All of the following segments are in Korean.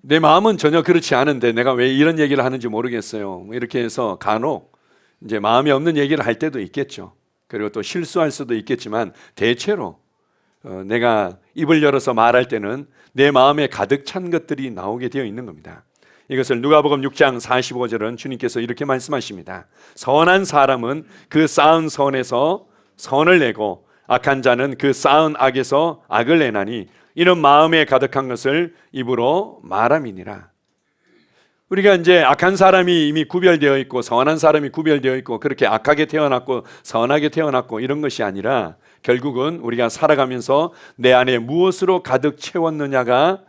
내 마음은 전혀 그렇지 않은데 내가 왜 이런 얘기를 하는지 모르겠어요. 이렇게 해서 간혹 이제 마음이 없는 얘기를 할 때도 있겠죠. 그리고 또 실수할 수도 있겠지만 대체로 내가 입을 열어서 말할 때는 내 마음에 가득 찬 것들이 나오게 되어 있는 겁니다. 이것을 누가복음 6장 45절은 주님께서 이렇게 말씀하십니다. 선한 사람은 그 쌓은 선에서 선을 내고 악한 자는 그 쌓은 악에서 악을 내나니 이는 마음에 가득한 것을 입으로 말함이니라. 우리가 이제 악한 사람이 이미 구별되어 있고 선한 사람이 구별되어 있고 그렇게 악하게 태어났고 선하게 태어났고 이런 것이 아니라 결국은 우리가 살아가면서 내 안에 무엇으로 가득 채웠느냐가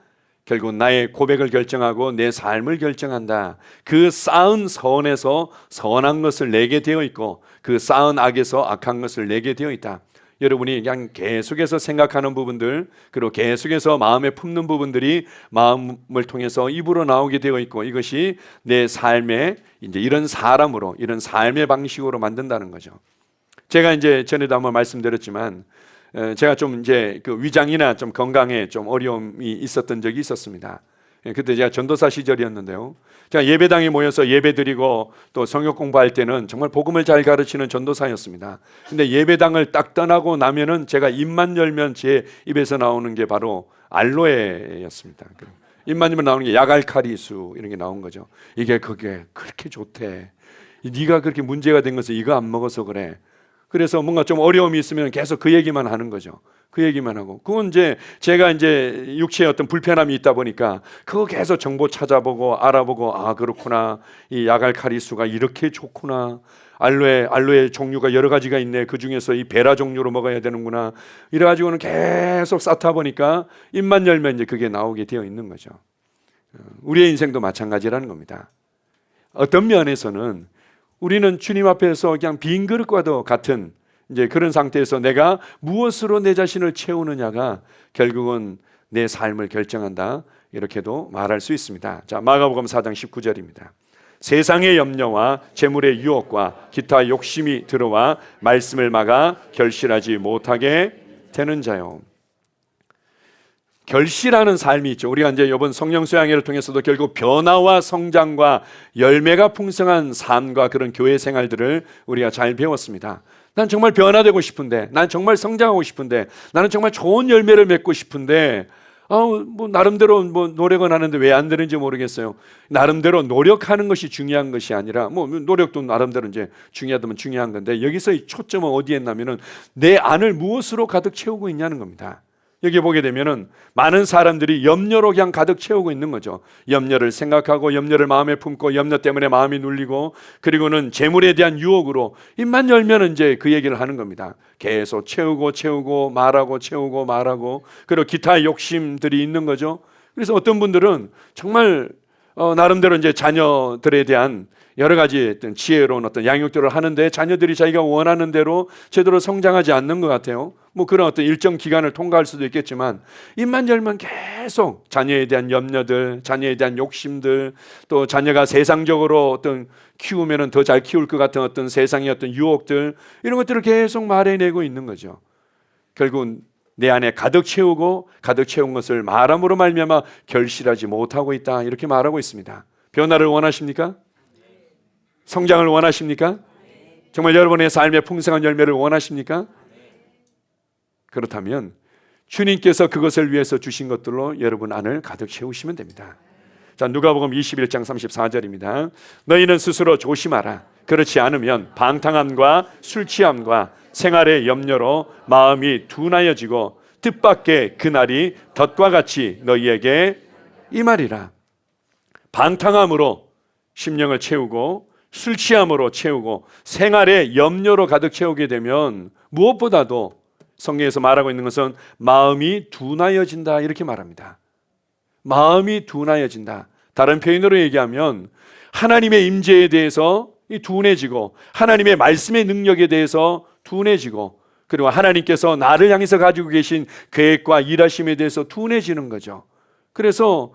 결국 나의 고백을 결정하고 내 삶을 결정한다. 그 쌓은 선에서 선한 것을 내게 되어 있고 그 쌓은 악에서 악한 것을 내게 되어 있다. 여러분이 그냥 계속해서 생각하는 부분들 그리고 계속해서 마음에 품는 부분들이 마음을 통해서 입으로 나오게 되어 있고 이것이 내 삶의 이제 이런 사람으로 이런 삶의 방식으로 만든다는 거죠. 제가 이제 전에도 한번 말씀드렸지만 제가 좀 이제 그 위장이나 좀 건강에 좀 어려움이 있었던 적이 있었습니다. 그때 제가 전도사 시절이었는데요. 제가 예배당에 모여서 예배드리고 또 성역 공부할 때는 정말 복음을 잘 가르치는 전도사였습니다. 근데 예배당을 딱 떠나고 나면은 제가 입만 열면 제 입에서 나오는 게 바로 알로에였습니다. 입만 열면 나오는 게 야갈카리수 이런 게 나온 거죠. 이게 그게 그렇게 좋대. 네가 그렇게 문제가 된 것은 이거 안 먹어서 그래. 그래서 뭔가 좀 어려움이 있으면 계속 그 얘기만 하는 거죠. 그 얘기만 하고. 그건 이제 제가 이제 육체에 어떤 불편함이 있다 보니까 그거 계속 정보 찾아보고 알아보고 아 그렇구나. 이 야갈카리수가 이렇게 좋구나. 알로에 종류가 여러 가지가 있네. 그 중에서 이 베라 종류로 먹어야 되는구나. 이래가지고는 계속 쌓다 보니까 입만 열면 이제 그게 나오게 되어 있는 거죠. 우리의 인생도 마찬가지라는 겁니다. 어떤 면에서는 우리는 주님 앞에서 그냥 빈 그릇과도 같은 이제 그런 상태에서 내가 무엇으로 내 자신을 채우느냐가 결국은 내 삶을 결정한다. 이렇게도 말할 수 있습니다. 자, 마가복음 4장 19절입니다. 세상의 염려와 재물의 유혹과 기타 욕심이 들어와 말씀을 막아 결실하지 못하게 되는 자요. 결실하는 삶이 있죠. 우리가 이제 이번 성령 수양회를 통해서도 결국 변화와 성장과 열매가 풍성한 삶과 그런 교회 생활들을 우리가 잘 배웠습니다. 난 정말 변화되고 싶은데, 난 정말 성장하고 싶은데, 나는 정말 좋은 열매를 맺고 싶은데, 뭐 나름대로 뭐 노력은 하는데 왜 안 되는지 모르겠어요. 나름대로 노력하는 것이 중요한 것이 아니라, 뭐 노력도 나름대로 이제 중요하다면 중요한 건데 여기서 이 초점은 어디에 있냐면은 내 안을 무엇으로 가득 채우고 있냐는 겁니다. 여기 보게 되면은 많은 사람들이 염려로 그냥 가득 채우고 있는 거죠. 염려를 생각하고 염려를 마음에 품고 염려 때문에 마음이 눌리고 그리고는 재물에 대한 유혹으로 입만 열면은 이제 그 얘기를 하는 겁니다. 계속 채우고 말하고 채우고 말하고 그리고 기타 욕심들이 있는 거죠. 그래서 어떤 분들은 정말 나름대로 이제 자녀들에 대한 여러 가지 어떤 지혜로운 어떤 양육들을 하는데 자녀들이 자기가 원하는 대로 제대로 성장하지 않는 것 같아요. 뭐 그런 어떤 일정 기간을 통과할 수도 있겠지만 입만 열면 계속 자녀에 대한 염려들, 자녀에 대한 욕심들, 또 자녀가 세상적으로 어떤 키우면은 더 잘 키울 것 같은 어떤 세상의 어떤 유혹들 이런 것들을 계속 말해내고 있는 거죠. 결국 내 안에 가득 채우고 가득 채운 것을 말함으로 말미암아 결실하지 못하고 있다 이렇게 말하고 있습니다. 변화를 원하십니까? 성장을 원하십니까? 정말 여러분의 삶의 풍성한 열매를 원하십니까? 그렇다면 주님께서 그것을 위해서 주신 것들로 여러분 안을 가득 채우시면 됩니다. 자, 누가복음 21장 34절입니다. 너희는 스스로 조심하라. 그렇지 않으면 방탕함과 술 취함과 생활의 염려로 마음이 둔하여지고 뜻밖의 그날이 덫과 같이 너희에게 임하리라. 방탕함으로 심령을 채우고 술 취함으로 채우고 생활의 염려로 가득 채우게 되면 무엇보다도 성경에서 말하고 있는 것은 마음이 둔하여진다 이렇게 말합니다. 마음이 둔하여진다. 다른 표현으로 얘기하면 하나님의 임재에 대해서 둔해지고 하나님의 말씀의 능력에 대해서 둔해지고 그리고 하나님께서 나를 향해서 가지고 계신 계획과 일하심에 대해서 둔해지는 거죠. 그래서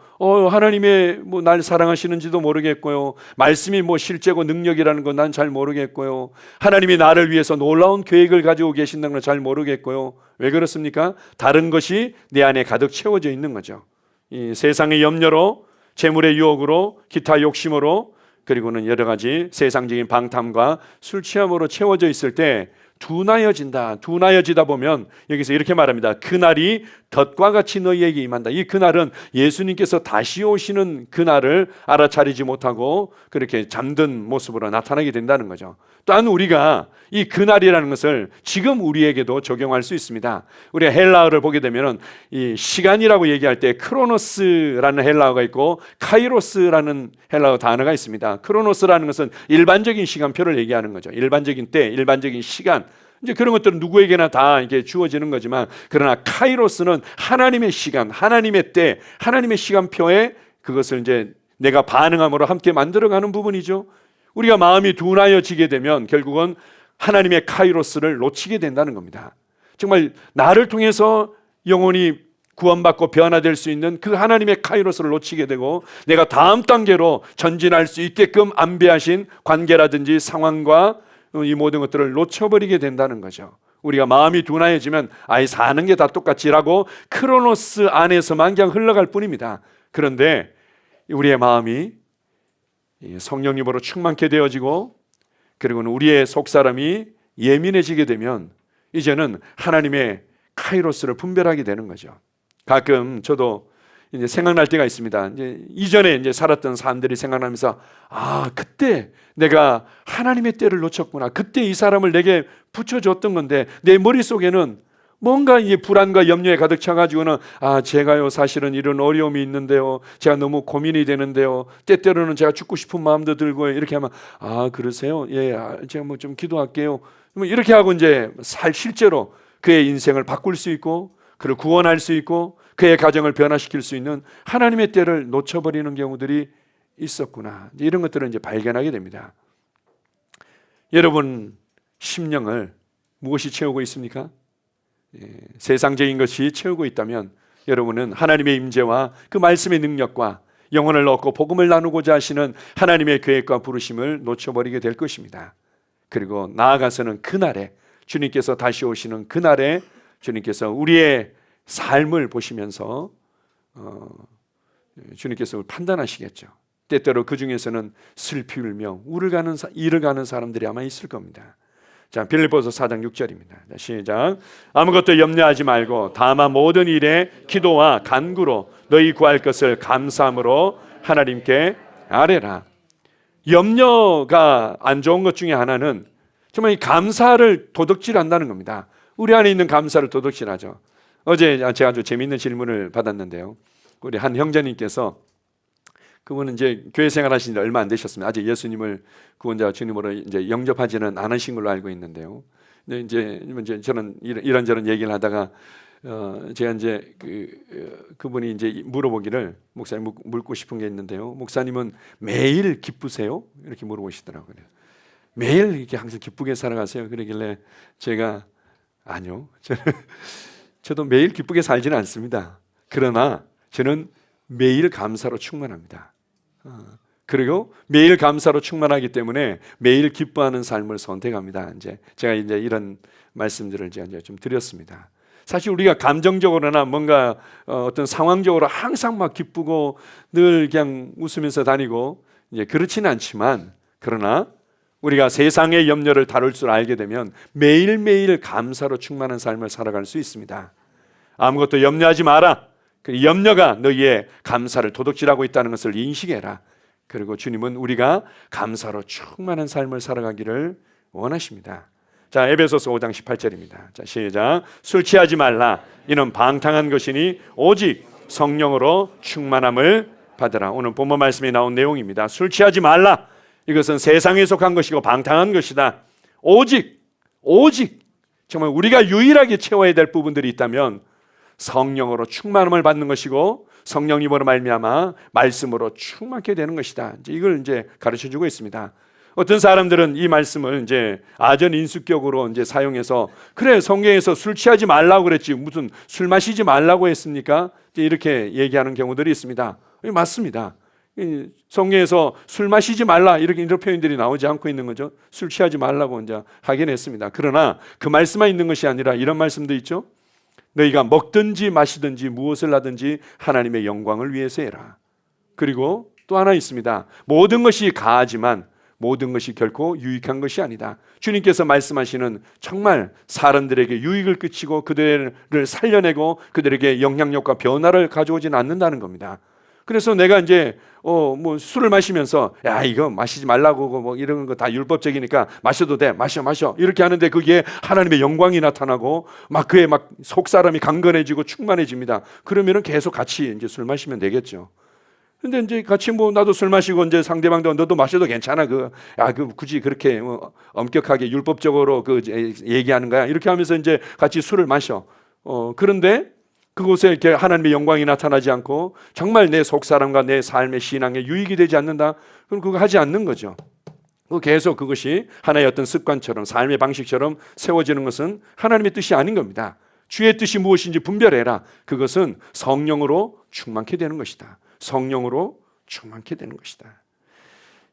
하나님의 뭐 날 사랑하시는지도 모르겠고요. 말씀이 뭐 실제고 능력이라는 건 난 잘 모르겠고요. 하나님이 나를 위해서 놀라운 계획을 가지고 계신다는 건 잘 모르겠고요. 왜 그렇습니까? 다른 것이 내 안에 가득 채워져 있는 거죠. 이 세상의 염려로, 재물의 유혹으로, 기타 욕심으로, 그리고는 여러 가지 세상적인 방탐과 술 취함으로 채워져 있을 때 둔하여진다. 둔하여지다 보면 여기서 이렇게 말합니다. 그날이 덫과 같이 너희에게 임한다. 이 그날은 예수님께서 다시 오시는 그날을 알아차리지 못하고 그렇게 잠든 모습으로 나타나게 된다는 거죠. 또한 우리가 이 그날이라는 것을 지금 우리에게도 적용할 수 있습니다. 우리가 헬라어를 보게 되면 이 시간이라고 얘기할 때 크로노스라는 헬라어가 있고 카이로스라는 헬라어 단어가 있습니다. 크로노스라는 것은 일반적인 시간표를 얘기하는 거죠. 일반적인 때, 일반적인 시간. 이제 그런 것들은 누구에게나 다 이게 주어지는 거지만, 그러나 카이로스는 하나님의 시간, 하나님의 때, 하나님의 시간표에 그것을 이제 내가 반응함으로 함께 만들어가는 부분이죠. 우리가 마음이 둔하여지게 되면 결국은 하나님의 카이로스를 놓치게 된다는 겁니다. 정말 나를 통해서 영혼이 구원받고 변화될 수 있는 그 하나님의 카이로스를 놓치게 되고, 내가 다음 단계로 전진할 수 있게끔 안배하신 관계라든지 상황과 이 모든 것들을 놓쳐버리게 된다는 거죠. 우리가 마음이 둔하여지면 아예 사는 게 다 똑같지라고 크로노스 안에서만 그냥 흘러갈 뿐입니다. 그런데 우리의 마음이 성령님으로 충만케 되어지고, 그리고는 우리의 속사람이 예민해지게 되면 이제는 하나님의 카이로스를 분별하게 되는 거죠. 가끔 저도 이제 생각날 때가 있습니다. 이제 이전에 이제 살았던 사람들이 생각나면서, 아, 그때 내가 하나님의 때를 놓쳤구나. 그때 이 사람을 내게 붙여줬던 건데 내 머릿속에는 뭔가 이 불안과 염려에 가득 차가지고는, 아, 제가요 사실은 이런 어려움이 있는데요, 제가 너무 고민이 되는데요, 때때로는 제가 죽고 싶은 마음도 들고, 이렇게 하면, 아, 그러세요? 예, 제가 뭐 좀 기도할게요. 이렇게 하고 이제 실제로 그의 인생을 바꿀 수 있고 그를 구원할 수 있고 그의 가정을 변화시킬 수 있는 하나님의 때를 놓쳐버리는 경우들이 있었구나. 이런 것들을 이제 발견하게 됩니다. 여러분 심령을 무엇이 채우고 있습니까? 세상적인 것이 채우고 있다면 여러분은 하나님의 임재와 그 말씀의 능력과 영혼을 얻고 복음을 나누고자 하시는 하나님의 계획과 부르심을 놓쳐버리게 될 것입니다. 그리고 나아가서는 그날에, 주님께서 다시 오시는 그날에 주님께서 우리의 삶을 보시면서 주님께서 판단하시겠죠. 때때로 그 중에서는 슬피 울며 이를 가는 사람들이 아마 있을 겁니다. 자, 빌립보서 4장 6절입니다. 시작. 아무것도 염려하지 말고 다만 모든 일에 기도와 간구로 너희 구할 것을 감사함으로 하나님께 아뢰라. 염려가 안 좋은 것 중에 하나는 정말 이 감사를 도둑질한다는 겁니다. 우리 안에 있는 감사를 도둑질하죠. 어제 제가 아주 재미있는 질문을 받았는데요. 우리 한 형제님께서, 그분은 이제 교회 생활하신 지 얼마 안 되셨습니다. 아직 예수님을 구원자 주님으로 이제 영접하지는 않으신 걸로 알고 있는데요. 근데 이제 저는 이런저런 얘기를 하다가 제가 이제 그분이 이제 물어보기를, 목사님 묻고 싶은 게 있는데요, 목사님은 매일 기쁘세요? 이렇게 물어보시더라고요. 매일 이렇게 항상 기쁘게 살아가세요? 그러길래 제가 아니요, 저도 매일 기쁘게 살지는 않습니다. 그러나 저는 매일 감사로 충만합니다. 그리고 매일 감사로 충만하기 때문에 매일 기뻐하는 삶을 선택합니다. 제가 이런 말씀들을 이제 좀 드렸습니다. 사실 우리가 감정적으로나 뭔가 어떤 상황적으로 항상 막 기쁘고 늘 그냥 웃으면서 다니고 이제 그렇지는 않지만, 그러나 우리가 세상의 염려를 다룰 줄 알게 되면 매일매일 감사로 충만한 삶을 살아갈 수 있습니다. 아무것도 염려하지 마라. 그 염려가 너희의 감사를 도둑질하고 있다는 것을 인식해라. 그리고 주님은 우리가 감사로 충만한 삶을 살아가기를 원하십니다. 자, 에베소서 5장 18절입니다. 자, 시작. 술 취하지 말라. 이는 방탕한 것이니 오직 성령으로 충만함을 받으라. 오늘 본문 말씀에 나온 내용입니다. 술 취하지 말라. 이것은 세상에 속한 것이고 방탕한 것이다. 오직 정말 우리가 유일하게 채워야 될 부분들이 있다면 성령으로 충만함을 받는 것이고, 성령님으로 말미암아 말씀으로 충만케 되는 것이다. 이걸 이제 가르쳐주고 있습니다. 어떤 사람들은 이 말씀을 이제 아전인수격으로 이제 사용해서, 그래, 성경에서 술 취하지 말라고 그랬지 무슨 술 마시지 말라고 했습니까? 이렇게 얘기하는 경우들이 있습니다. 맞습니다. 성경에서 술 마시지 말라 이런 표현들이 나오지 않고 있는 거죠. 술 취하지 말라고 이제 하긴 했습니다. 그러나 그 말씀만 있는 것이 아니라 이런 말씀도 있죠. 너희가 먹든지 마시든지 무엇을 하든지 하나님의 영광을 위해서 해라. 그리고 또 하나 있습니다. 모든 것이 가하지만 모든 것이 결코 유익한 것이 아니다. 주님께서 말씀하시는 정말 사람들에게 유익을 끼치고 그들을 살려내고 그들에게 영향력과 변화를 가져오지는 않는다는 겁니다. 그래서 내가 이제 뭐 술을 마시면서 야 이거 마시지 말라고 뭐 이런 거 다 율법적이니까 마셔도 돼, 마셔 이렇게 하는데 그게 하나님의 영광이 나타나고 막 그의 막 속사람이 강건해지고 충만해집니다. 그러면은 계속 같이 이제 술 마시면 되겠죠. 근데 이제 같이 뭐 나도 술 마시고 이제 상대방도 너도 마셔도 괜찮아. 그 굳이 그렇게 뭐 엄격하게 율법적으로 그 얘기하는 거야. 이렇게 하면서 이제 같이 술을 마셔. 그런데 그곳에 이렇게 하나님의 영광이 나타나지 않고 정말 내 속사람과 내 삶의 신앙에 유익이 되지 않는다. 그럼 그거 하지 않는 거죠. 계속 그것이 하나의 어떤 습관처럼 삶의 방식처럼 세워지는 것은 하나님의 뜻이 아닌 겁니다. 주의 뜻이 무엇인지 분별해라. 그것은 성령으로 충만케 되는 것이다. 성령으로 충만케 되는 것이다.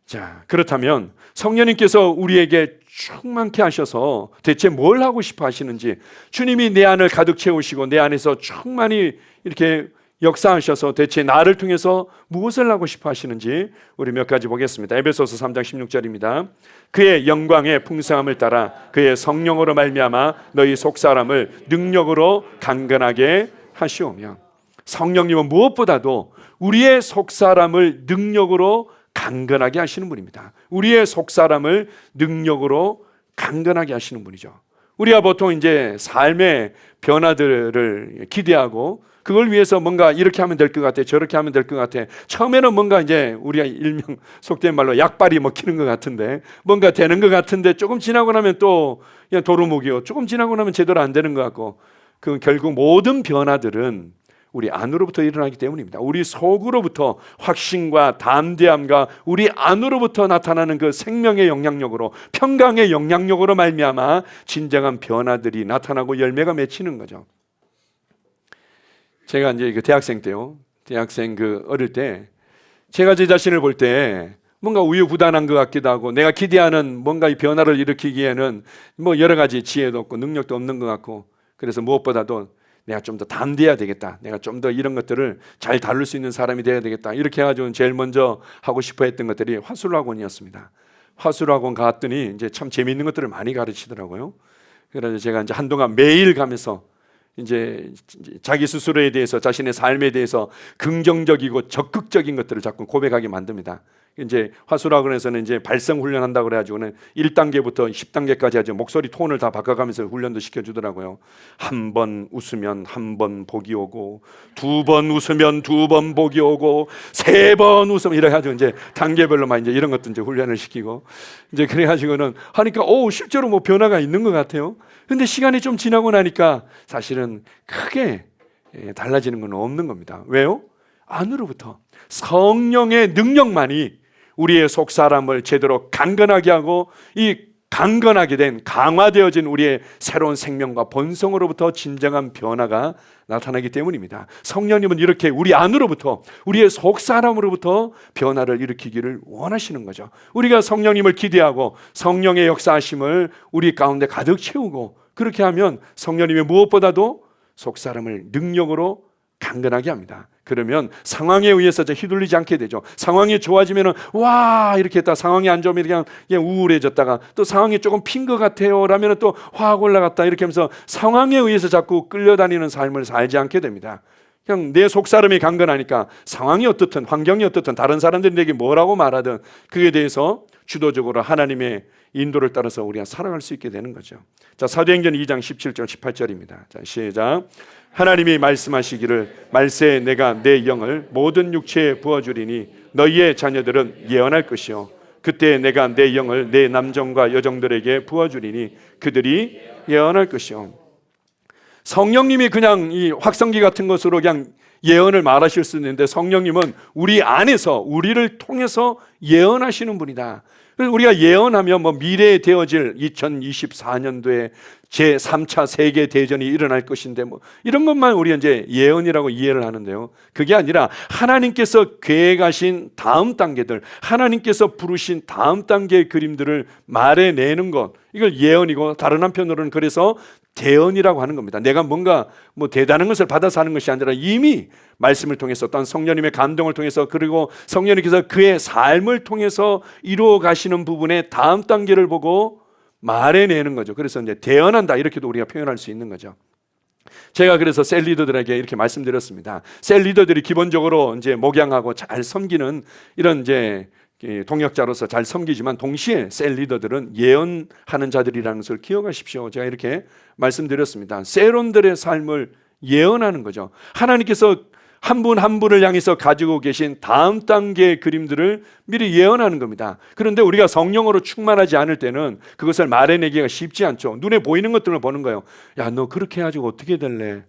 자, 그렇다면 성령님께서 우리에게 충만케 하셔서 대체 뭘 하고 싶어 하시는지, 주님이 내 안을 가득 채우시고 내 안에서 충만히 이렇게 역사하셔서 대체 나를 통해서 무엇을 하고 싶어 하시는지 우리 몇 가지 보겠습니다. 에베소서 3장 16절입니다. 그의 영광의 풍성함을 따라 그의 성령으로 말미암아 너희 속사람을 능력으로 강건하게 하시오며, 성령님은 무엇보다도 우리의 속사람을 능력으로 강건하게 하시는 분입니다. 우리의 속사람을 능력으로 강건하게 하시는 분이죠. 우리가 보통 이제 삶의 변화들을 기대하고 그걸 위해서 뭔가 이렇게 하면 될 것 같아, 저렇게 하면 될 것 같아. 처음에는 뭔가 이제 우리가 일명 속된 말로 약발이 먹히는 것 같은데, 뭔가 되는 것 같은데 조금 지나고 나면 또 그냥 도루묵이요. 조금 지나고 나면 제대로 안 되는 것 같고, 그 결국 모든 변화들은 우리 안으로부터 일어나기 때문입니다. 우리 속으로부터 확신과 담대함과 우리 안으로부터 나타나는 그 생명의 영향력으로, 평강의 영향력으로 말미암아 진정한 변화들이 나타나고 열매가 맺히는 거죠. 제가 이제 그 대학생 때요. 대학생 어릴 때 제가 제 자신을 볼 때 뭔가 우유부단한 것 같기도 하고, 내가 기대하는 뭔가 이 변화를 일으키기에는 뭐 여러 가지 지혜도 없고 능력도 없는 것 같고, 그래서 무엇보다도 내가 좀 더 담대해야 되겠다. 내가 좀 더 이런 것들을 잘 다룰 수 있는 사람이 돼야 되겠다. 이렇게 해가지고 제일 먼저 하고 싶어 했던 것들이 화술학원이었습니다. 화술학원 갔더니 이제 참 재미있는 것들을 많이 가르치더라고요. 그래서 제가 이제 한동안 매일 가면서 이제 자기 스스로에 대해서, 자신의 삶에 대해서 긍정적이고 적극적인 것들을 자꾸 고백하게 만듭니다. 이제 화술학원에서는 이제 발성 훈련한다고 그래가지고는 1단계부터 10단계까지 아주 목소리 톤을 다 바꿔가면서 훈련도 시켜주더라고요. 한 번 웃으면 한 번 복이 오고, 두 번 웃으면 두 번 복이 오고, 세 번 웃으면 이래가지고 이제 단계별로만 이제 이런 것도 이제 훈련을 시키고, 이제 그래가지고는 하니까 실제로 뭐 변화가 있는 것 같아요. 근데 시간이 좀 지나고 나니까 사실은 크게 달라지는 건 없는 겁니다. 왜요? 안으로부터 성령의 능력만이 우리의 속사람을 제대로 강건하게 하고, 이 강건하게 된, 강화되어진 우리의 새로운 생명과 본성으로부터 진정한 변화가 나타나기 때문입니다. 성령님은 이렇게 우리 안으로부터, 우리의 속사람으로부터 변화를 일으키기를 원하시는 거죠. 우리가 성령님을 기대하고 성령의 역사하심을 우리 가운데 가득 채우고, 그렇게 하면 성령님이 무엇보다도 속사람을 능력으로 강건하게 합니다. 그러면 상황에 의해서 휘둘리지 않게 되죠. 상황이 좋아지면은 와 이렇게 했다, 상황이 안 좋으면 그냥 우울해졌다가, 또 상황이 조금 핀 것 같아요 라면 또 확 올라갔다, 이렇게 하면서 상황에 의해서 자꾸 끌려다니는 삶을 살지 않게 됩니다. 그냥 내 속사람이 강건하니까 상황이 어떻든 환경이 어떻든 다른 사람들이 내게 뭐라고 말하든 그에 대해서 주도적으로 하나님의 인도를 따라서 우리가 살아갈 수 있게 되는 거죠. 자, 사도행전 2장 17절 18절입니다. 자, 시작. 하나님이 말씀하시기를 말세 내가 내 영을 모든 육체에 부어주리니 너희의 자녀들은 예언할 것이요 그때 내가 내 영을 내 남종과 여종들에게 부어주리니 그들이 예언할 것이요. 성령님이 그냥 이 확성기 같은 것으로 그냥 예언을 말하실 수 있는데, 성령님은 우리 안에서 우리를 통해서 예언하시는 분이다. 그래서 우리가 예언하면 뭐 미래에 되어질 2024년도에 제3차 세계 대전이 일어날 것인데 뭐 이런 것만 우리 이제 예언이라고 이해를 하는데요. 그게 아니라 하나님께서 계획하신 다음 단계들, 하나님께서 부르신 다음 단계의 그림들을 말해내는 것, 이걸 예언이고 다른 한편으로는 그래서 대언이라고 하는 겁니다. 내가 뭔가 뭐 대단한 것을 받아서 하는 것이 아니라 이미 말씀을 통해서 또한 성령님의 감동을 통해서 그리고 성령님께서 그의 삶을 통해서 이루어 가시는 부분의 다음 단계를 보고 말해내는 거죠. 그래서 이제 대언한다 이렇게도 우리가 표현할 수 있는 거죠. 제가 그래서 셀 리더들에게 이렇게 말씀드렸습니다. 셀 리더들이 기본적으로 이제 목양하고 잘 섬기는 이런 이제 동역자로서 잘 섬기지만 동시에 셀 리더들은 예언하는 자들이라는 것을 기억하십시오. 제가 이렇게 말씀드렸습니다. 셀원들의 삶을 예언하는 거죠. 하나님께서 한 분 한 분을 향해서 가지고 계신 다음 단계의 그림들을 미리 예언하는 겁니다. 그런데 우리가 성령으로 충만하지 않을 때는 그것을 말해내기가 쉽지 않죠. 눈에 보이는 것들을 보는 거예요. 야, 너 그렇게 해가지고 어떻게 될래?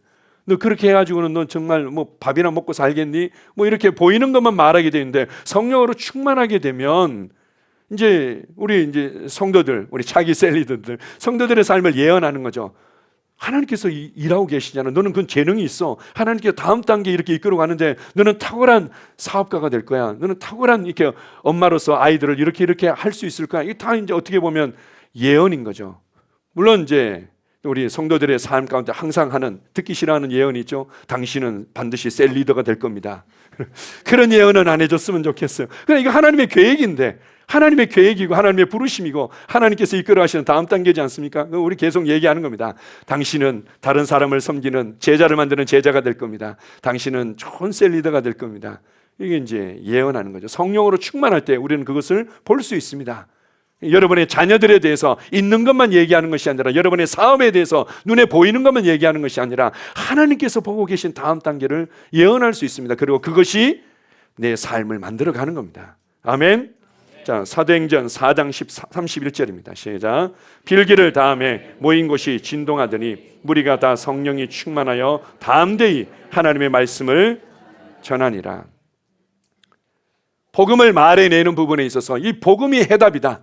너 그렇게 해가지고는 넌 정말 뭐 밥이나 먹고 살겠니? 뭐 이렇게 보이는 것만 말하게 되는데 성령으로 충만하게 되면 이제 우리 이제 성도들, 우리 차기 셀리더들, 성도들의 삶을 예언하는 거죠. 하나님께서 일하고 계시잖아. 너는 그건 재능이 있어. 하나님께서 다음 단계 이렇게 이끌어 가는데 너는 탁월한 사업가가 될 거야. 너는 탁월한 이렇게 엄마로서 아이들을 이렇게 할 수 있을 거야. 이게 다 이제 어떻게 보면 예언인 거죠. 물론 이제 우리 성도들의 삶 가운데 항상 하는 듣기 싫어하는 예언이 있죠. 당신은 반드시 셀 리더가 될 겁니다. 그런 예언은 안 해줬으면 좋겠어요. 그러니까 이거 하나님의 계획인데 하나님의 계획이고 하나님의 부르심이고 하나님께서 이끌어 가시는 다음 단계지 않습니까? 우리 계속 얘기하는 겁니다. 당신은 다른 사람을 섬기는 제자를 만드는 제자가 될 겁니다. 당신은 좋은 셀 리더가 될 겁니다. 이게 이제 예언하는 거죠. 성령으로 충만할 때 우리는 그것을 볼 수 있습니다. 여러분의 자녀들에 대해서 있는 것만 얘기하는 것이 아니라 여러분의 사업에 대해서 눈에 보이는 것만 얘기하는 것이 아니라 하나님께서 보고 계신 다음 단계를 예언할 수 있습니다. 그리고 그것이 내 삶을 만들어가는 겁니다. 아멘. 자, 사도행전 4장 31절입니다. 시작. 빌기를 다음에 모인 곳이 진동하더니 무리가 다 성령이 충만하여 담대히 하나님의 말씀을 전하니라. 복음을 말해내는 부분에 있어서 이 복음이 해답이다.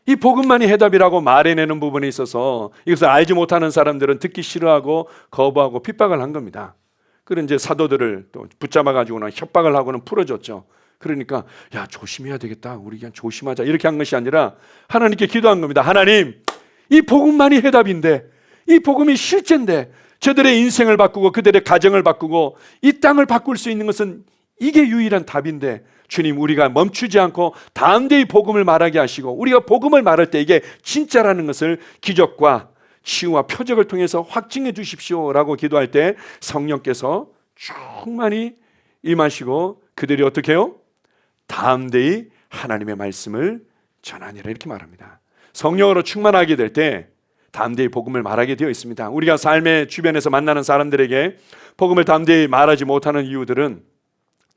이 복음만이 해답이라고 말해내는 부분에 있어서 이것을 알지 못하는 사람들은 듣기 싫어하고 거부하고 핍박을 한 겁니다. 그런 이제 사도들을 또 붙잡아가지고는 협박을 하고는 풀어줬죠. 그러니까 야, 조심해야 되겠다. 우리 그냥 조심하자. 이렇게 한 것이 아니라 하나님께 기도한 겁니다. 하나님, 이 복음만이 해답인데, 이 복음이 실제인데 저들의 인생을 바꾸고 그들의 가정을 바꾸고 이 땅을 바꿀 수 있는 것은 이게 유일한 답인데 주님, 우리가 멈추지 않고 담대히 복음을 말하게 하시고 우리가 복음을 말할 때 이게 진짜라는 것을 기적과 치유와 표적을 통해서 확증해 주십시오라고 기도할 때 성령께서 충만히 임하시고 그들이 어떻게 해요? 담대히 하나님의 말씀을 전하니라 이렇게 말합니다. 성령으로 충만하게 될 때 담대히 복음을 말하게 되어 있습니다. 우리가 삶의 주변에서 만나는 사람들에게 복음을 담대히 말하지 못하는 이유들은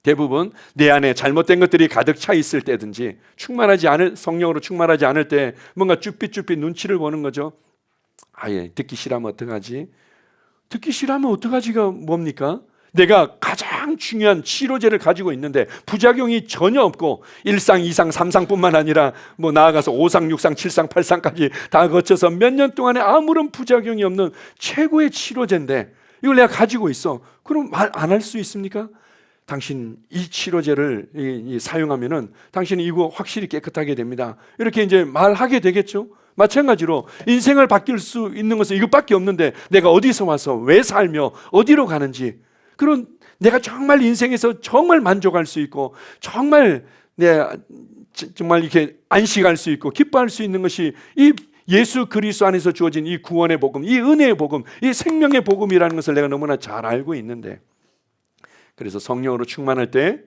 대부분 내 안에 잘못된 것들이 가득 차 있을 때든지 성령으로 충만하지 않을 때 뭔가 쭈삣쭈삣 눈치를 보는 거죠. 아예 듣기 싫으면 어떡하지? 듣기 싫으면 어떡하지가 뭡니까? 내가 가장 중요한 치료제를 가지고 있는데 부작용이 전혀 없고 1상, 2상, 3상뿐만 아니라 뭐 나아가서 5상, 6상, 7상, 8상까지 다 거쳐서 몇 년 동안에 아무런 부작용이 없는 최고의 치료제인데 이걸 내가 가지고 있어. 그럼 말 안 할 수 있습니까? 당신 이 치료제를 사용하면은 당신이 이거 확실히 깨끗하게 됩니다. 이렇게 이제 말하게 되겠죠. 마찬가지로 인생을 바뀔 수 있는 것은 이것밖에 없는데 내가 어디서 와서 왜 살며 어디로 가는지 그런 내가 정말 인생에서 정말 만족할 수 있고 정말 정말 이렇게 안식할 수 있고 기뻐할 수 있는 것이 이 예수 그리스도 안에서 주어진 이 구원의 복음, 이 은혜의 복음, 이 생명의 복음이라는 것을 내가 너무나 잘 알고 있는데 그래서 성령으로 충만할 때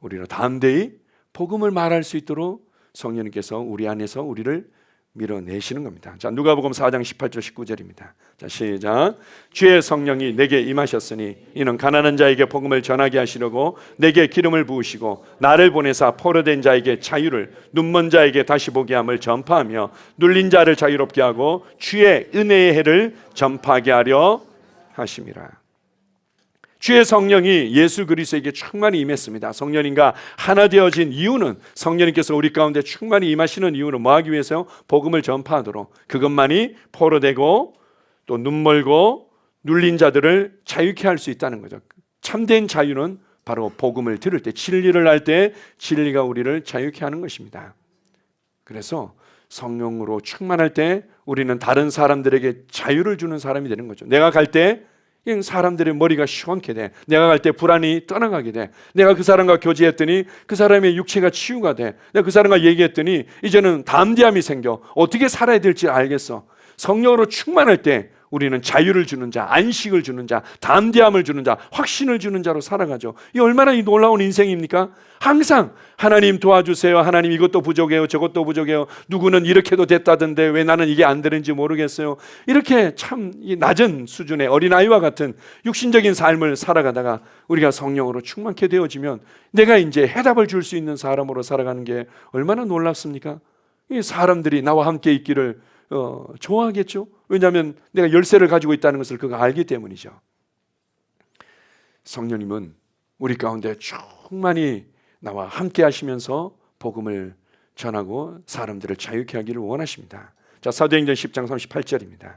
우리는 담대히 복음을 말할 수 있도록 성령님께서 우리 안에서 우리를 밀어내시는 겁니다. 자, 누가복음 4장 18절 19절입니다. 자, 시작. 주의 성령이 내게 임하셨으니 이는 가난한 자에게 복음을 전하게 하시려고 내게 기름을 부으시고 나를 보내사 포로된 자에게 자유를 눈먼 자에게 다시 보게 함을 전파하며 눌린 자를 자유롭게 하고 주의 은혜의 해를 전파하게 하려 하심이라. 주의 성령이 예수 그리스도에게 충만히 임했습니다. 성령님과 하나 되어진 이유는 성령님께서 우리 가운데 충만히 임하시는 이유는 뭐 하기 위해서요? 복음을 전파하도록 그것만이 포로되고 또 눈멀고 눌린 자들을 자유케 할 수 있다는 거죠. 참된 자유는 바로 복음을 들을 때, 진리를 알 때 진리가 우리를 자유케 하는 것입니다. 그래서 성령으로 충만할 때 우리는 다른 사람들에게 자유를 주는 사람이 되는 거죠. 내가 갈 때 사람들의 머리가 시원케 돼. 내가 갈 때 불안이 떠나가게 돼. 내가 그 사람과 교제했더니 그 사람의 육체가 치유가 돼. 내가 그 사람과 얘기했더니 이제는 담대함이 생겨. 어떻게 살아야 될지 알겠어. 성령으로 충만할 때 우리는 자유를 주는 자, 안식을 주는 자, 담대함을 주는 자, 확신을 주는 자로 살아가죠. 이 얼마나 이 놀라운 인생입니까? 항상 하나님 도와주세요. 하나님 이것도 부족해요. 저것도 부족해요. 누구는 이렇게도 됐다던데 왜 나는 이게 안 되는지 모르겠어요. 이렇게 참 낮은 수준의 어린아이와 같은 육신적인 삶을 살아가다가 우리가 성령으로 충만케 되어지면 내가 이제 해답을 줄 수 있는 사람으로 살아가는 게 얼마나 놀랍습니까? 이 사람들이 나와 함께 있기를 좋아하겠죠. 왜냐하면 내가 열쇠를 가지고 있다는 것을 그가 알기 때문이죠. 성령님은 우리 가운데 충만히 나와 함께 하시면서 복음을 전하고 사람들을 자유케 하기를 원하십니다. 자, 사도행전 10장 38절입니다.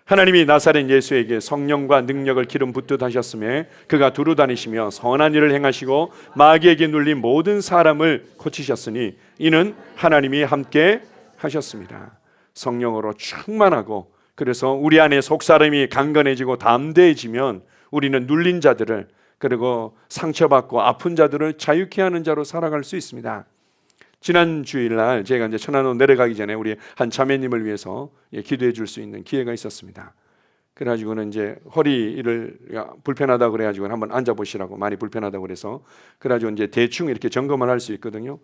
하나님이 나사렛 예수에게 성령과 능력을 기름 붓듯 하셨음에 그가 두루 다니시며 선한 일을 행하시고 마귀에게 눌린 모든 사람을 고치셨으니 이는 하나님이 함께 하셨습니다. 성령으로 충만하고 그래서 우리 안에 속사람이 강건해지고 담대해지면 우리는 눌린 자들을 그리고 상처받고 아픈 자들을 자유케 하는 자로 살아갈 수 있습니다. 지난 주일날 제가 이제 천안으로 내려가기 전에 우리 한 자매님을 위해서 기도해 줄 수 있는 기회가 있었습니다. 그래가지고는 이제 허리를 불편하다 그래가지고 한번 앉아보시라고 많이 불편하다고 그래서 그래가지고 이제 대충 이렇게 점검을 할 수 있거든요.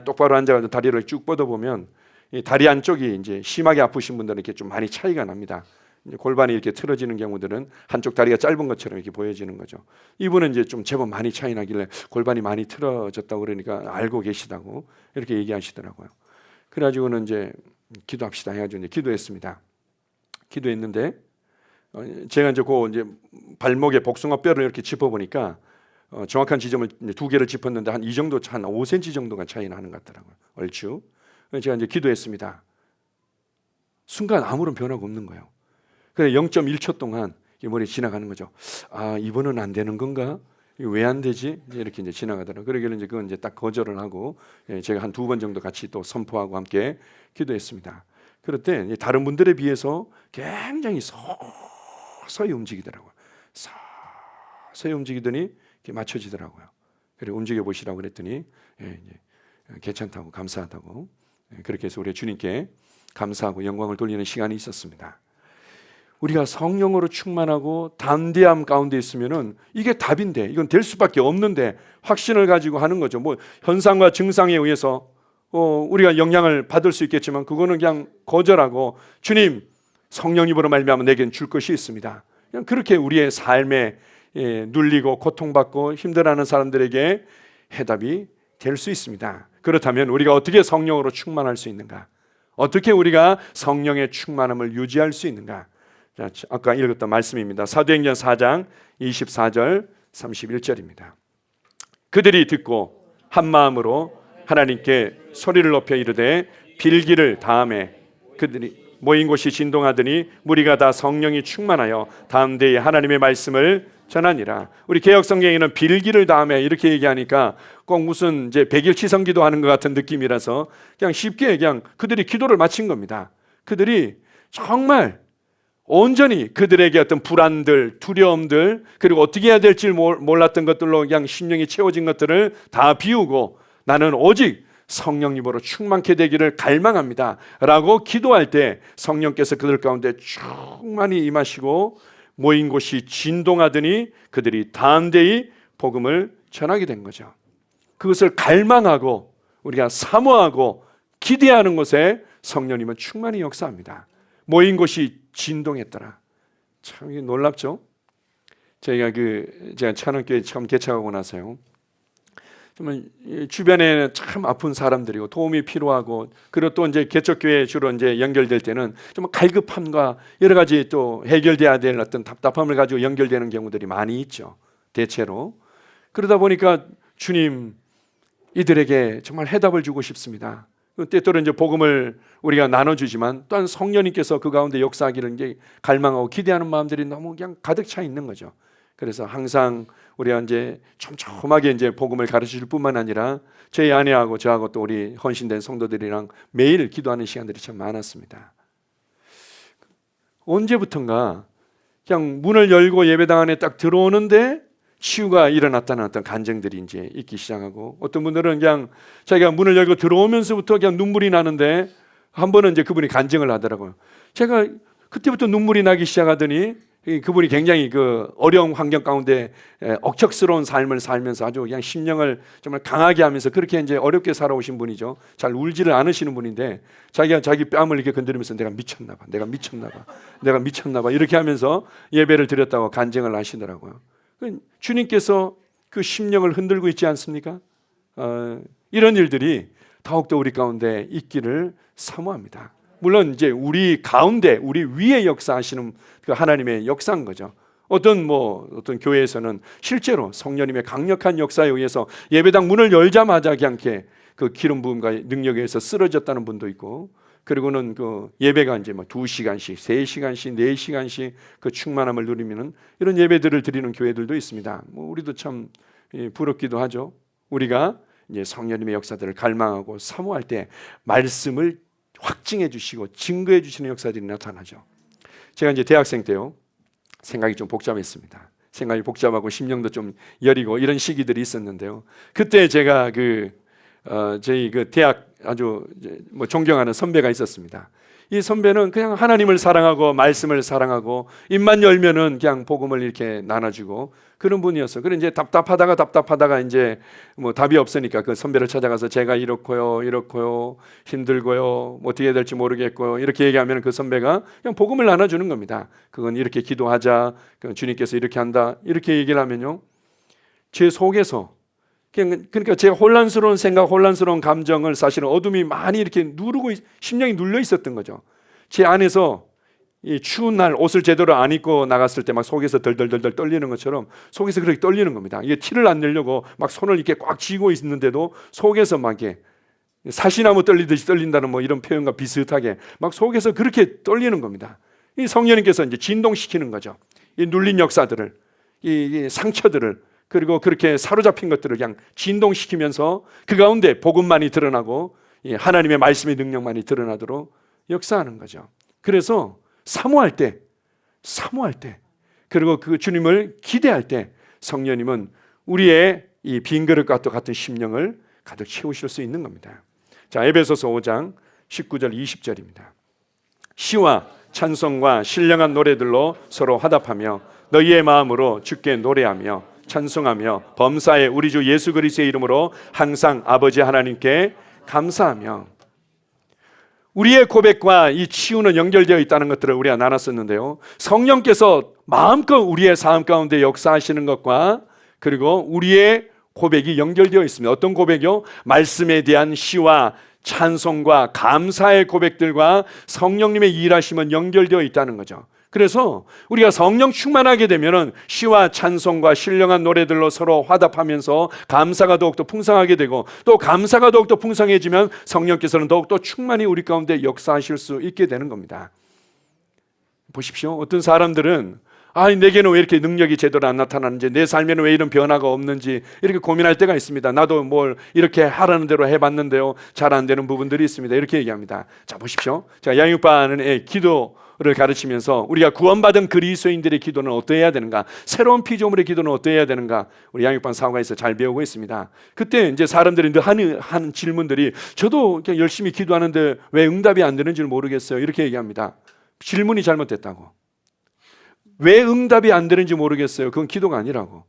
똑바로 앉아가지고 다리를 쭉 뻗어보면 이 다리 안쪽이 이제 심하게 아프신 분들은 이렇게 좀 많이 차이가 납니다. 이제 골반이 이렇게 틀어지는 경우들은 한쪽 다리가 짧은 것처럼 이렇게 보여지는 거죠. 이분은 이제 좀 제법 많이 차이 나길래 골반이 많이 틀어졌다고 그러니까 알고 계시다고 이렇게 얘기하시더라고요. 그래가지고는 이제 기도합시다 해가지고 이제 기도했습니다. 기도했는데 제가 이제 그 이제 발목에 복숭아 뼈를 이렇게 짚어보니까 정확한 지점을 두 개를 짚었는데 한 이 정도 한 5cm 정도가 차이 나는 것 같더라고요. 얼추. 제가 이제 기도했습니다. 순간 아무런 변화가 없는 거예요. 그래 0.1초 동안 머리에 지나가는 거죠. 아, 이번은 안 되는 건가? 왜 안 되지? 이렇게 이제 지나가더라고요. 그러길래 이제 그건 이제 딱 거절을 하고 제가 한 2번 정도 같이 또 선포하고 함께 기도했습니다. 그럴 때 다른 분들에 비해서 굉장히 서서히 움직이더라고요. 서서히 움직이더니 이렇게 맞춰지더라고요. 그래 움직여 보시라고 그랬더니 괜찮다고 감사하다고 그렇게 해서 우리 주님께 감사하고 영광을 돌리는 시간이 있었습니다. 우리가 성령으로 충만하고 담대함 가운데 있으면은 이게 답인데 이건 될 수밖에 없는데 확신을 가지고 하는 거죠. 뭐 현상과 증상에 의해서 우리가 영향을 받을 수 있겠지만 그거는 그냥 거절하고 주님 성령님으로 말미암아 내겐 줄 것이 있습니다. 그냥 그렇게 우리의 삶에 눌리고 고통받고 힘들어하는 사람들에게 해답이 될 수 있습니다. 그렇다면 우리가 어떻게 성령으로 충만할 수 있는가? 어떻게 우리가 성령의 충만함을 유지할 수 있는가? 자, 아까 읽었던 말씀입니다. 사도행전 4장 24절 31절입니다. 그들이 듣고 한 마음으로 하나님께 소리를 높여 이르되 빌기를 다하매 그들이 모인 곳이 진동하더니 무리가 다 성령이 충만하여 담대히 하나님의 말씀을 전하니라. 우리 개역 성경에는 빌기를 다하매 이렇게 얘기하니까 꼭 무슨 이제 백일 치성기도 하는 것 같은 느낌이라서 그냥 쉽게 그냥 그들이 기도를 마친 겁니다. 그들이 정말 온전히 그들에게 어떤 불안들, 두려움들 그리고 어떻게 해야 될지 몰랐던 것들로 그냥 심령이 채워진 것들을 다 비우고 나는 오직 성령님으로 충만케 되기를 갈망합니다 라고 기도할 때 성령께서 그들 가운데 충만히 임하시고 모인 곳이 진동하더니 그들이 담대히 복음을 전하게 된 거죠. 그것을 갈망하고 우리가 사모하고 기대하는 곳에 성령님은 충만히 역사합니다. 모인 곳이 진동했더라. 참 이게 놀랍죠? 제가 찬원교회 처음 개척하고 나서요. 정말 주변에 참 아픈 사람들이고 도움이 필요하고 그리고 또 이제 개척교회 주로 이제 연결될 때는 정말 갈급함과 여러 가지 또 해결돼야 될 어떤 답답함을 가지고 연결되는 경우들이 많이 있죠. 대체로. 그러다 보니까 주님 이들에게 정말 해답을 주고 싶습니다. 때때로 이제 복음을 우리가 나눠주지만 또한 성령님께서 그 가운데 역사하기를 이제 갈망하고 기대하는 마음들이 너무 그냥 가득 차 있는 거죠. 그래서 항상 우리가 이제 촘촘하게 이제 복음을 가르칠 뿐만 아니라 저희 아내하고 저하고 또 우리 헌신된 성도들이랑 매일 기도하는 시간들이 참 많았습니다. 언제부턴가 그냥 문을 열고 예배당 안에 딱 들어오는데 치유가 일어났다는 어떤 간증들이 이제 있기 시작하고, 어떤 분들은 그냥 자기가 문을 열고 들어오면서부터 그냥 눈물이 나는데 한 번은 이제 그분이 간증을 하더라고요. 제가 그때부터 눈물이 나기 시작하더니 그분이 굉장히 그 어려운 환경 가운데 억척스러운 삶을 살면서 아주 그냥 심령을 정말 강하게 하면서 그렇게 이제 어렵게 살아오신 분이죠. 잘 울지를 않으시는 분인데 자기가 자기 뺨을 이렇게 건드리면서 내가 미쳤나 봐, 내가 미쳤나 봐, 내가 미쳤나 봐 이렇게 하면서 예배를 드렸다고 간증을 하시더라고요. 주님께서 그 심령을 흔들고 있지 않습니까? 이런 일들이 더욱더 우리 가운데 있기를 사모합니다. 물론 이제 우리 가운데 우리 위에 역사하시는 그 하나님의 역사인 거죠. 어떤 교회에서는 실제로 성령님의 강력한 역사에 의해서 예배당 문을 열자마자 그냥 그 기름 부음과 능력에 의해서 쓰러졌다는 분도 있고, 그리고는 그 예배가 이제 2시간씩, 3시간씩, 4시간씩 그 충만함을 누리면은 이런 예배들을 드리는 교회들도 있습니다. 우리도 참 부럽기도 하죠. 우리가 이제 성령님의 역사들을 갈망하고 사모할 때 말씀을 확증해 주시고 증거해 주시는 역사들이 나타나죠. 제가 이제 대학생 때요, 생각이 좀 복잡했습니다. 생각이 복잡하고 심령도 좀 여리고 이런 시기들이 있었는데요. 그때 제가 저희 그 대학 아주 존경하는 선배가 있었습니다. 이 선배는 그냥 하나님을 사랑하고 말씀을 사랑하고 입만 열면은 그냥 복음을 이렇게 나눠주고 그런 분이었어요. 그래 이제 답답하다가 이제 답이 없으니까 그 선배를 찾아가서 제가 이렇고요 힘들고요 어떻게 해야 될지 모르겠고요 이렇게 얘기하면 그 선배가 그냥 복음을 나눠주는 겁니다. 그건 이렇게 기도하자, 주님께서 이렇게 한다 이렇게 얘기를 하면요, 제 속에서 그러니까 제 혼란스러운 생각, 혼란스러운 감정을 사실은 어둠이 많이 이렇게 누르고 심령이 눌려 있었던 거죠. 제 안에서 이 추운 날 옷을 제대로 안 입고 나갔을 때 막 속에서 덜덜덜 떨리는 것처럼 속에서 그렇게 떨리는 겁니다. 이게 티를 안 내려고 막 손을 이렇게 꽉 쥐고 있는데도 속에서 막 이렇게 사시나무 떨리듯이 떨린다는 이런 표현과 비슷하게 막 속에서 그렇게 떨리는 겁니다. 이 성령님께서 이제 진동시키는 거죠. 이 눌린 역사들을, 이 상처들을, 그리고 그렇게 사로잡힌 것들을 그냥 진동시키면서 그 가운데 복음만이 드러나고 하나님의 말씀의 능력만이 드러나도록 역사하는 거죠. 그래서 사모할 때 그리고 그 주님을 기대할 때 성령님은 우리의 이 빈 그릇과 같은 심령을 가득 채우실 수 있는 겁니다. 자, 에베소서 5장 19절 20절입니다. 시와 찬송과 신령한 노래들로 서로 화답하며 너희의 마음으로 주께 노래하며 찬송하며 범사에 우리 주 예수 그리스도의 이름으로 항상 아버지 하나님께 감사하며. 우리의 고백과 이 치유는 연결되어 있다는 것들을 우리가 나눴었는데요, 성령께서 마음껏 우리의 삶 가운데 역사하시는 것과 그리고 우리의 고백이 연결되어 있습니다. 어떤 고백이요? 말씀에 대한 시와 찬송과 감사의 고백들과 성령님의 일하심은 연결되어 있다는 거죠. 그래서 우리가 성령 충만하게 되면은 시와 찬송과 신령한 노래들로 서로 화답하면서 감사가 더욱더 풍성하게 되고, 또 감사가 더욱더 풍성해지면 성령께서는 더욱더 충만히 우리 가운데 역사하실 수 있게 되는 겁니다. 보십시오. 어떤 사람들은 내게는 왜 이렇게 능력이 제대로 안 나타나는지, 내 삶에는 왜 이런 변화가 없는지 이렇게 고민할 때가 있습니다. 나도 뭘 이렇게 하라는 대로 해봤는데요, 잘 안 되는 부분들이 있습니다. 이렇게 얘기합니다. 자, 보십시오. 자, 양육반의 기도를 가르치면서 우리가 구원받은 그리스도인들의 기도는 어떠해야 되는가, 새로운 피조물의 기도는 어떠해야 되는가, 우리 양육반 사관에서 잘 배우고 있습니다. 그때 이제 사람들이 하는 질문들이, 저도 그냥 열심히 기도하는데 왜 응답이 안 되는지 모르겠어요, 이렇게 얘기합니다. 질문이 잘못됐다고. 왜 응답이 안 되는지 모르겠어요. 그건 기도가 아니라고.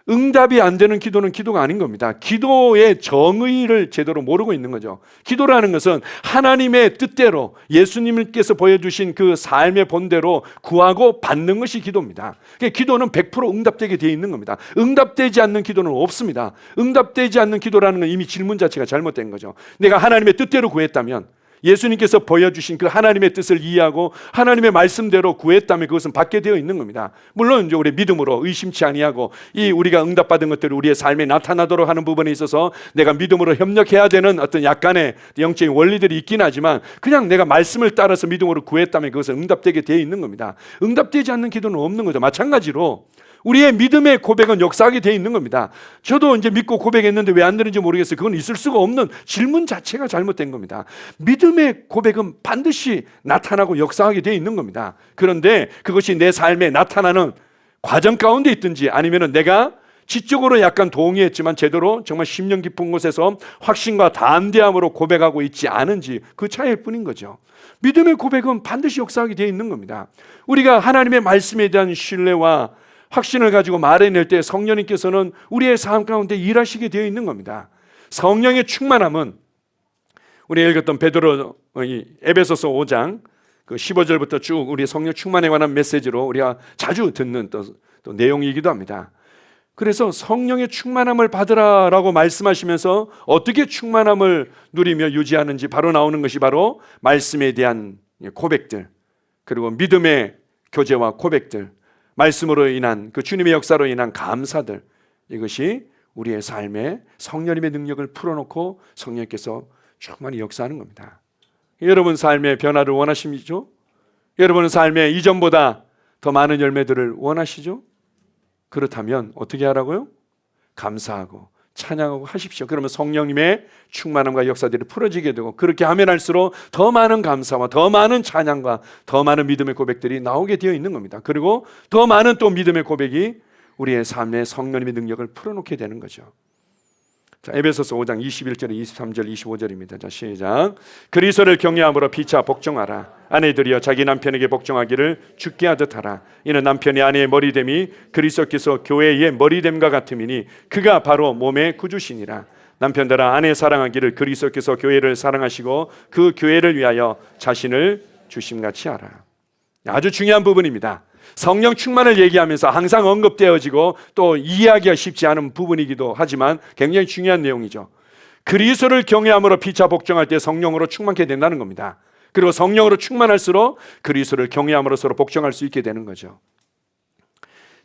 응답이 안 되는 기도는 기도가 아닌 겁니다. 기도의 정의를 제대로 모르고 있는 거죠. 기도라는 것은 하나님의 뜻대로 예수님께서 보여주신 그 삶의 본대로 구하고 받는 것이 기도입니다. 그러니까 기도는 100% 응답되게 되어 있는 겁니다. 응답되지 않는 기도는 없습니다. 응답되지 않는 기도라는 건 이미 질문 자체가 잘못된 거죠. 내가 하나님의 뜻대로 구했다면, 예수님께서 보여주신 그 하나님의 뜻을 이해하고 하나님의 말씀대로 구했다면 그것은 받게 되어 있는 겁니다. 물론 이제 우리 믿음으로 의심치 아니하고 이 우리가 응답받은 것들이 우리의 삶에 나타나도록 하는 부분에 있어서 내가 믿음으로 협력해야 되는 어떤 약간의 영적인 원리들이 있긴 하지만 그냥 내가 말씀을 따라서 믿음으로 구했다면 그것은 응답되게 되어 있는 겁니다. 응답되지 않는 기도는 없는 거죠. 마찬가지로 우리의 믿음의 고백은 역사하게 되어 있는 겁니다. 저도 이제 믿고 고백했는데 왜 안 되는지 모르겠어요. 그건 있을 수가 없는 질문 자체가 잘못된 겁니다. 믿음의 고백은 반드시 나타나고 역사하게 되어 있는 겁니다. 그런데 그것이 내 삶에 나타나는 과정 가운데 있든지 아니면 내가 지적으로 약간 동의했지만 제대로 정말 심령 깊은 곳에서 확신과 담대함으로 고백하고 있지 않은지 그 차이일 뿐인 거죠. 믿음의 고백은 반드시 역사하게 되어 있는 겁니다. 우리가 하나님의 말씀에 대한 신뢰와 확신을 가지고 말해낼 때 성령님께서는 우리의 삶 가운데 일하시게 되어 있는 겁니다. 성령의 충만함은 우리 읽었던 베드로 에베소서 5장 그 15절부터 쭉 우리 성령 충만에 관한 메시지로 우리가 자주 듣는 또 내용이기도 합니다. 그래서 성령의 충만함을 받으라라고 말씀하시면서 어떻게 충만함을 누리며 유지하는지 바로 나오는 것이 바로 말씀에 대한 고백들, 그리고 믿음의 교제와 고백들, 말씀으로 인한 그 주님의 역사로 인한 감사들, 이것이 우리의 삶에 성령님의 능력을 풀어놓고 성령께서 충만히 역사하는 겁니다. 여러분 삶의 변화를 원하십니까? 여러분 삶에 이전보다 더 많은 열매들을 원하시죠? 그렇다면 어떻게 하라고요? 감사하고 찬양하고 하십시오. 그러면 성령님의 충만함과 역사들이 풀어지게 되고, 그렇게 하면 할수록 더 많은 감사와 더 많은 찬양과 더 많은 믿음의 고백들이 나오게 되어 있는 겁니다. 그리고 더 많은 또 믿음의 고백이 우리의 삶에 성령님의 능력을 풀어놓게 되는 거죠. 자, 에베소서 5장 21절, 23절, 25절입니다. 자, 시작. 그리스도를 경외함으로 피차 복종하라. 아내들이여 자기 남편에게 복종하기를 주께 하듯 하라. 이는 남편이 아내의 머리됨이 그리스도께서 교회의 머리됨과 같음이니 그가 바로 몸의 구주시니라. 남편들아 아내 사랑하기를 그리스도께서 교회를 사랑하시고 그 교회를 위하여 자신을 주심같이 하라. 아주 중요한 부분입니다. 성령 충만을 얘기하면서 항상 언급되어지고 또 이해하기가 쉽지 않은 부분이기도 하지만 굉장히 중요한 내용이죠. 그리스도를 경외함으로 피차 복종할 때 성령으로 충만케 된다는 겁니다. 그리고 성령으로 충만할수록 그리스도를 경외함으로써 복종할 수 있게 되는 거죠.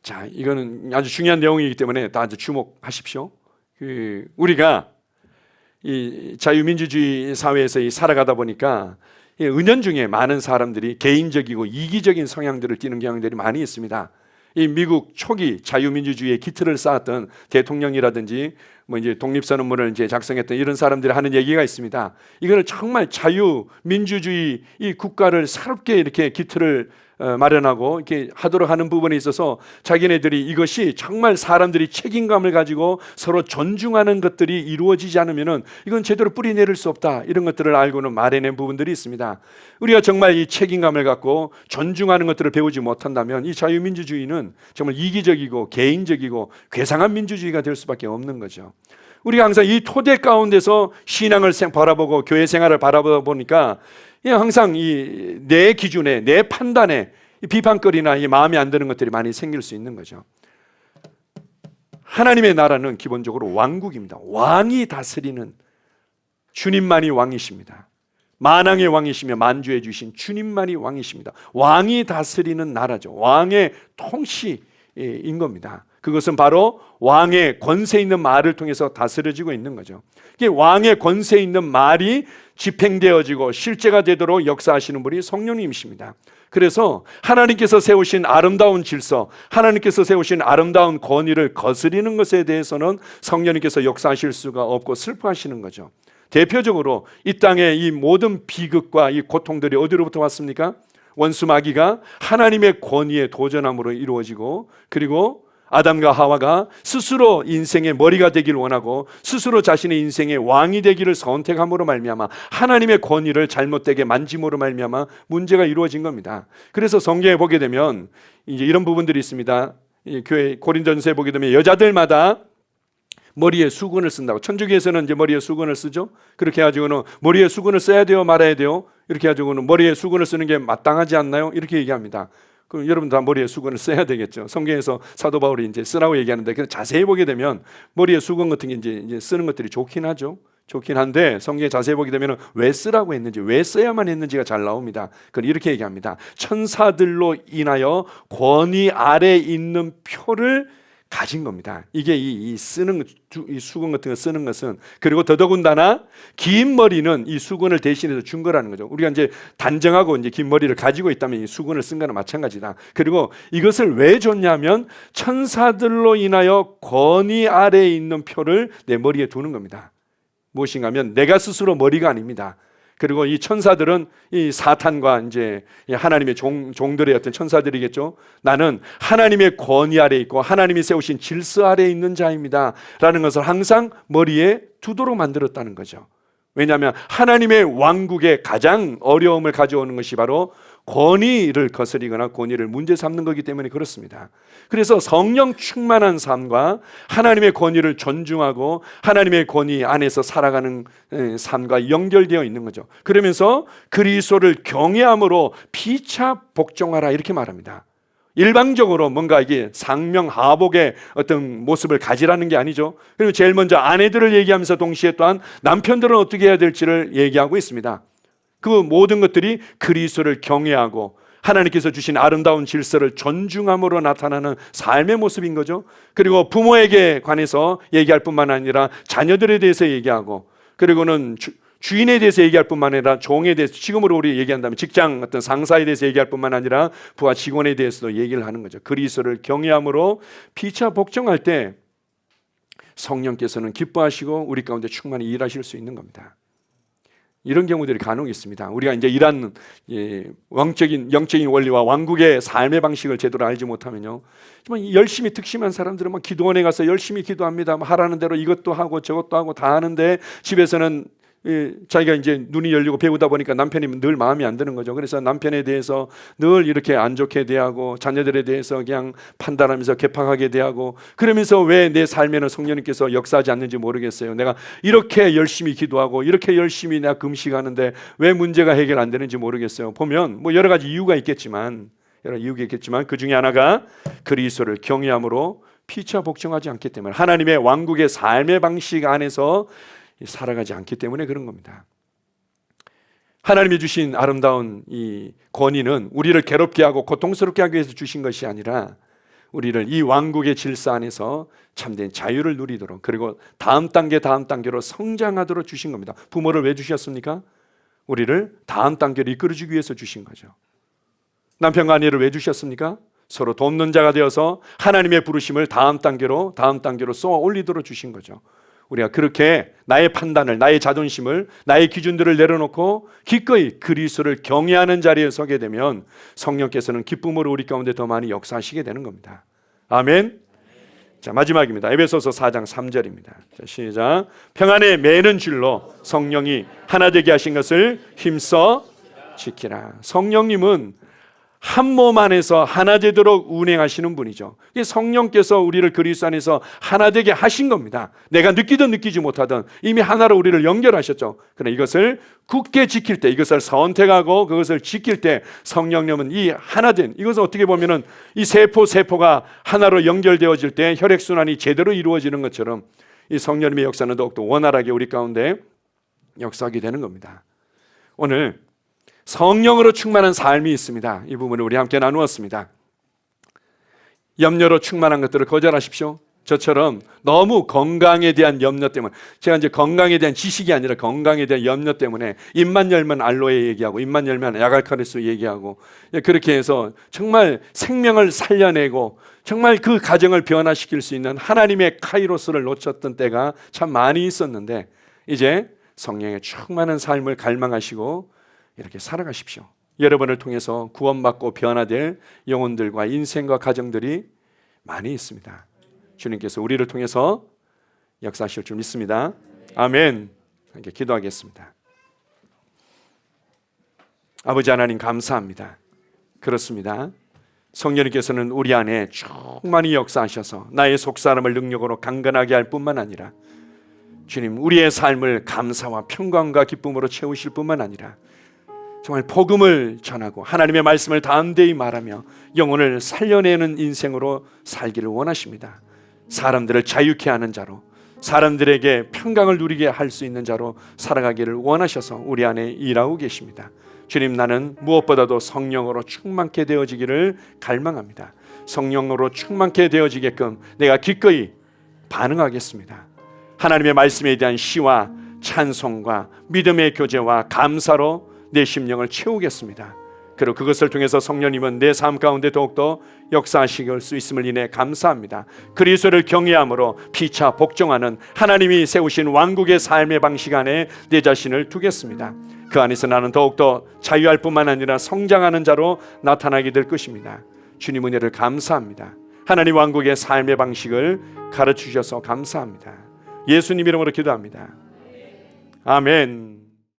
자, 이거는 아주 중요한 내용이기 때문에 다 아주 주목하십시오. 우리가 이 자유민주주의 사회에서 살아가다 보니까 은연중에 많은 사람들이 개인적이고 이기적인 성향들을 띠는 경향들이 많이 있습니다. 이 미국 초기 자유민주주의의 기틀을 쌓았던 대통령이라든지 뭐 이제 독립선언문을 이제 작성했던 이런 사람들이 하는 얘기가 있습니다. 이거는 정말 자유민주주의 이 국가를 새롭게 이렇게 기틀을 마련하고 이렇게 하도록 하는 부분에 있어서 자기네들이 이것이 정말 사람들이 책임감을 가지고 서로 존중하는 것들이 이루어지지 않으면은 이건 제대로 뿌리 내릴 수 없다, 이런 것들을 알고는 말해낸 부분들이 있습니다. 우리가 정말 이 책임감을 갖고 존중하는 것들을 배우지 못한다면 이 자유민주주의는 정말 이기적이고 개인적이고 괴상한 민주주의가 될 수밖에 없는 거죠. 우리가 항상 이 토대 가운데서 신앙을 바라보고 교회 생활을 바라보니까 항상 이 내 기준에, 내 판단에 비판거리나 마음에 안 드는 것들이 많이 생길 수 있는 거죠. 하나님의 나라는 기본적으로 왕국입니다. 왕이 다스리는, 주님만이 왕이십니다. 만왕의 왕이시며 만주해 주신 주님만이 왕이십니다. 왕이 다스리는 나라죠. 왕의 통치인 겁니다. 그것은 바로 왕의 권세 있는 말을 통해서 다스려지고 있는 거죠. 왕의 권세 있는 말이 집행되어지고 실제가 되도록 역사하시는 분이 성령님이십니다. 그래서 하나님께서 세우신 아름다운 질서, 하나님께서 세우신 아름다운 권위를 거스리는 것에 대해서는 성령님께서 역사하실 수가 없고 슬퍼하시는 거죠. 대표적으로 이 땅의 이 모든 비극과 이 고통들이 어디로부터 왔습니까? 원수 마귀가 하나님의 권위에 도전함으로 이루어지고, 그리고 아담과 하와가 스스로 인생의 머리가 되기를 원하고 스스로 자신의 인생의 왕이 되기를 선택함으로 말미암아 하나님의 권위를 잘못되게 만짐으로 말미암아 문제가 이루어진 겁니다. 그래서 성경에 보게 되면 이제 이런 부분들이 있습니다. 이 교회 고린도전서에 보게 되면 여자들마다 머리에 수건을 쓴다고. 천주교에서는 이제 머리에 수건을 쓰죠. 그렇게 해가지고는 머리에 수건을 써야 돼요, 말아야 돼요? 이렇게 해가지고는 머리에 수건을 쓰는 게 마땅하지 않나요? 이렇게 얘기합니다. 그럼 여러분 다 머리에 수건을 써야 되겠죠. 성경에서 사도 바울이 이제 쓰라고 얘기하는데, 자세히 보게 되면 머리에 수건 같은 게 이제 쓰는 것들이 좋긴 하죠. 좋긴 한데 성경에 자세히 보게 되면 왜 쓰라고 했는지, 왜 써야만 했는지가 잘 나옵니다. 그건 이렇게 얘기합니다. 천사들로 인하여 권위 아래 있는 표를 가진 겁니다. 이게 이 쓰는 이 수건 같은 거 쓰는 것은, 그리고 더더군다나 긴 머리는 이 수건을 대신해서 준 거라는 거죠. 우리가 이제 단정하고 이제 긴 머리를 가지고 있다면 이 수건을 쓴 거나 마찬가지다. 그리고 이것을 왜 줬냐면 천사들로 인하여 권위 아래에 있는 표를 내 머리에 두는 겁니다. 무엇인가 하면 내가 스스로 머리가 아닙니다. 그리고 이 천사들은 이 사탄과 이제 하나님의 종들의 어떤 천사들이겠죠. 나는 하나님의 권위 아래 있고 하나님이 세우신 질서 아래 있는 자입니다 라는 것을 항상 머리에 두도록 만들었다는 거죠. 왜냐하면 하나님의 왕국의 가장 어려움을 가져오는 것이 바로 권위를 거스리거나 권위를 문제 삼는 거기 때문에 그렇습니다. 그래서 성령 충만한 삶과 하나님의 권위를 존중하고 하나님의 권위 안에서 살아가는 삶과 연결되어 있는 거죠. 그러면서 그리스도를 경외함으로 피차 복종하라 이렇게 말합니다. 일방적으로 뭔가 이게 상명하복의 어떤 모습을 가지라는 게 아니죠. 그리고 제일 먼저 아내들을 얘기하면서 동시에 또한 남편들은 어떻게 해야 될지를 얘기하고 있습니다. 그 모든 것들이 그리스도를 경외하고 하나님께서 주신 아름다운 질서를 존중함으로 나타나는 삶의 모습인 거죠. 그리고 부모에게 관해서 얘기할 뿐만 아니라 자녀들에 대해서 얘기하고, 그리고는 주인에 대해서 얘기할 뿐만 아니라 종에 대해서, 지금으로 우리 얘기한다면 직장 어떤 상사에 대해서 얘기할 뿐만 아니라 부하 직원에 대해서도 얘기를 하는 거죠. 그리스도를 경외함으로 피차 복종할 때 성령께서는 기뻐하시고 우리 가운데 충만히 일하실 수 있는 겁니다. 이런 경우들이 간혹 있습니다. 우리가 이제 이런 영적인 원리와 왕국의 삶의 방식을 제대로 알지 못하면요, 정말 열심히 특심한 사람들은 막 기도원에 가서 열심히 기도합니다. 하라는 대로 이것도 하고 저것도 하고 다 하는데 집에서는 자기가 이제 눈이 열리고 배우다 보니까 남편이 늘 마음이 안 드는 거죠. 그래서 남편에 대해서 늘 이렇게 안 좋게 대하고 자녀들에 대해서 그냥 판단하면서 개팍하게 대하고, 그러면서 왜 내 삶에는 성령님께서 역사하지 않는지 모르겠어요. 내가 이렇게 열심히 기도하고 이렇게 열심히 내가 금식하는데 왜 문제가 해결 안 되는지 모르겠어요. 보면 뭐 여러 가지 이유가 있겠지만 그 중에 하나가 그리스도를 경외함으로 피차 복종하지 않기 때문에, 하나님의 왕국의 삶의 방식 안에서 살아가지 않기 때문에 그런 겁니다. 하나님이 주신 아름다운 이 권위는 우리를 괴롭게 하고 고통스럽게 하기 위해서 주신 것이 아니라 우리를 이 왕국의 질서 안에서 참된 자유를 누리도록, 그리고 다음 단계로 성장하도록 주신 겁니다. 부모를 왜 주셨습니까? 우리를 다음 단계로 이끌어주기 위해서 주신 거죠. 남편과 아내를 왜 주셨습니까? 서로 돕는 자가 되어서 하나님의 부르심을 다음 단계로 쏘아 올리도록 주신 거죠. 우리가 그렇게 나의 판단을, 나의 자존심을, 나의 기준들을 내려놓고 기꺼이 그리스도를 경외하는 자리에 서게 되면 성령께서는 기쁨으로 우리 가운데 더 많이 역사하시게 되는 겁니다. 아멘. 자, 마지막입니다. 에베소서 4장 3절입니다. 자, 시작. 평안에 매는 줄로 성령이 하나 되게 하신 것을 힘써 지키라. 성령님은 한 몸 안에서 하나 되도록 운행하시는 분이죠. 성령께서 우리를 그리스도 안에서 하나 되게 하신 겁니다. 내가 느끼든 느끼지 못하든 이미 하나로 우리를 연결하셨죠. 그러나 이것을 굳게 지킬 때, 이것을 선택하고 그것을 지킬 때 성령님은 이 하나된, 이것은 어떻게 보면은 이 세포가 하나로 연결되어질 때 혈액순환이 제대로 이루어지는 것처럼 이 성령님의 역사는 더욱더 원활하게 우리 가운데 역사하게 되는 겁니다. 오늘 성령으로 충만한 삶이 있습니다. 이 부분을 우리 함께 나누었습니다. 염려로 충만한 것들을 거절하십시오. 저처럼 너무 건강에 대한 염려 때문에, 제가 이제 건강에 대한 지식이 아니라 건강에 대한 염려 때문에 입만 열면 알로에 얘기하고 입만 열면 야갈카리스 얘기하고, 그렇게 해서 정말 생명을 살려내고 정말 그 가정을 변화시킬 수 있는 하나님의 카이로스를 놓쳤던 때가 참 많이 있었는데, 이제 성령의 충만한 삶을 갈망하시고 이렇게 살아가십시오. 여러분을 통해서 구원받고 변화될 영혼들과 인생과 가정들이 많이 있습니다. 주님께서 우리를 통해서 역사하실 줄 믿습니다. 아멘. 함께 기도하겠습니다. 아버지 하나님 감사합니다. 그렇습니다. 성령님께서는 우리 안에 충만히 역사하셔서 나의 속사람을 능력으로 강건하게 할 뿐만 아니라 주님, 우리의 삶을 감사와 평강과 기쁨으로 채우실 뿐만 아니라 정말 복음을 전하고 하나님의 말씀을 담대히 말하며 영혼을 살려내는 인생으로 살기를 원하십니다. 사람들을 자유케 하는 자로, 사람들에게 평강을 누리게 할 수 있는 자로 살아가기를 원하셔서 우리 안에 일하고 계십니다. 주님, 나는 무엇보다도 성령으로 충만케 되어지기를 갈망합니다. 성령으로 충만케 되어지게끔 내가 기꺼이 반응하겠습니다. 하나님의 말씀에 대한 시와 찬송과 믿음의 교제와 감사로 내 심령을 채우겠습니다. 그리고 그것을 통해서 성령님은 내 삶 가운데 더욱더 역사하실 수 있음을 인해 감사합니다. 그리스도를 경외함으로 피차 복종하는 하나님이 세우신 왕국의 삶의 방식 안에 내 자신을 두겠습니다. 그 안에서 나는 더욱더 자유할 뿐만 아니라 성장하는 자로 나타나게 될 것입니다. 주님 은혜를 감사합니다. 하나님 왕국의 삶의 방식을 가르치셔서 감사합니다. 예수님 이름으로 기도합니다. 아멘.